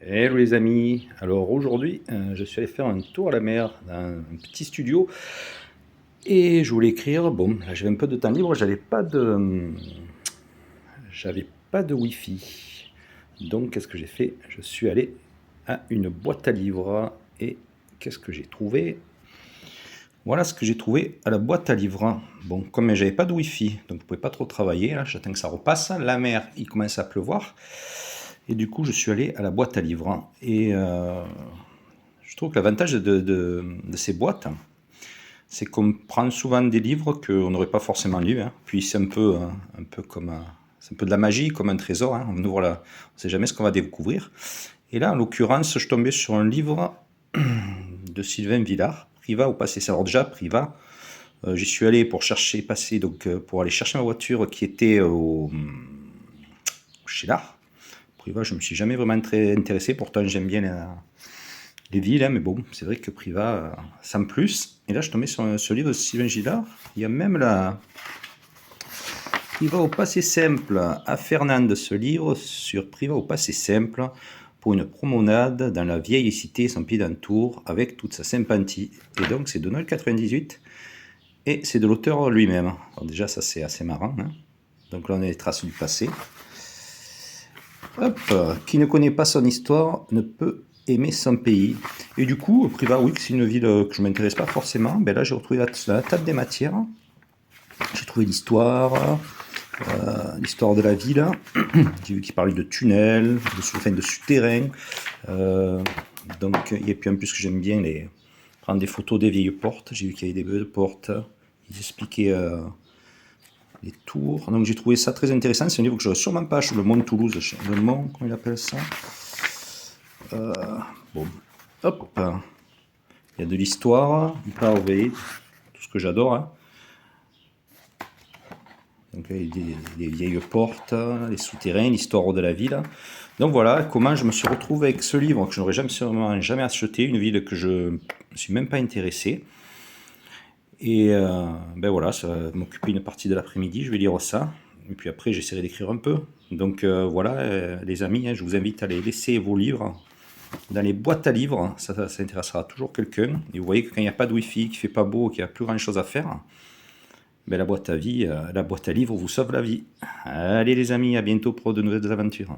Hello les amis, alors aujourd'hui je suis allé faire un tour à la mer dans un petit studio et je voulais écrire, bon là j'avais un peu de temps libre, j'avais pas de wifi, donc qu'est-ce que j'ai fait? Je suis allé à une boîte à livres et qu'est-ce que j'ai trouvé? Voilà ce que j'ai trouvé à la boîte à livres. Bon, comme j'avais pas de wifi, donc je pouvais pas trop travailler, là j'attends que ça repasse, la mer il commence à pleuvoir. Et du coup, je suis allé à la boîte à livres. Et je trouve que l'avantage de ces boîtes, c'est qu'on prend souvent des livres qu'on n'aurait pas forcément lus, hein. Puis c'est un peu comme c'est un peu de la magie, comme un trésor, hein. On ouvre on ne sait jamais ce qu'on va découvrir. Et là, en l'occurrence, je tombais sur un livre de Sylvain Villard, Privat ou passé. Alors déjà, Privat, j'y suis allé pour chercher passer, donc pour aller chercher ma voiture qui était chez l'art. Privat, je me suis jamais vraiment très intéressé, pourtant j'aime bien les villes, hein, mais bon, c'est vrai que Privat, sans plus. Et là, je tombais sur ce livre de Sylvain Gillard. Il y a même la Privat au passé simple à Fernande, ce livre sur Privat au passé simple pour une promenade dans la vieille cité sans pied d'entour avec toute sa sympathie. Et donc, c'est de Noël 98 et c'est de l'auteur lui-même. Alors déjà, ça c'est assez marrant, hein. Donc là, on a les traces du passé. Hop, qui ne connaît pas son histoire ne peut aimer son pays. Et du coup, Privas, oui, c'est une ville que je ne m'intéresse pas forcément. Ben là, j'ai retrouvé la table des matières. J'ai trouvé l'histoire de la ville. J'ai vu qu'il parlait de tunnels, de souterrains. Donc, et puis en plus, que j'aime bien prendre des photos des vieilles portes. J'ai vu qu'il y avait des belles portes. Ils expliquaient les tours. Donc j'ai trouvé ça très intéressant. C'est un livre que je n'aurais sûrement pas sur le Mont Toulouse. Le Mont, comment il appelle ça? Bon, hop. Il y a de l'histoire, il parle, vous voyez, tout ce que j'adore, hein. Donc là, il y a des vieilles portes, les souterrains, l'histoire de la ville. Donc voilà comment je me suis retrouvé avec ce livre que je n'aurais jamais acheté, une ville que je ne suis même pas intéressé. Et ben voilà, ça va m'occuper une partie de l'après-midi, je vais lire ça. Et puis après, j'essaierai d'écrire un peu. Donc voilà, les amis, hein, je vous invite à aller laisser vos livres dans les boîtes à livres. Ça intéressera toujours quelqu'un. Et vous voyez que quand il n'y a pas de wifi, qu'il fait pas beau, qu'il n'y a plus grand chose à faire, ben la boîte à livres vous sauve la vie. Allez les amis, à bientôt pour de nouvelles aventures.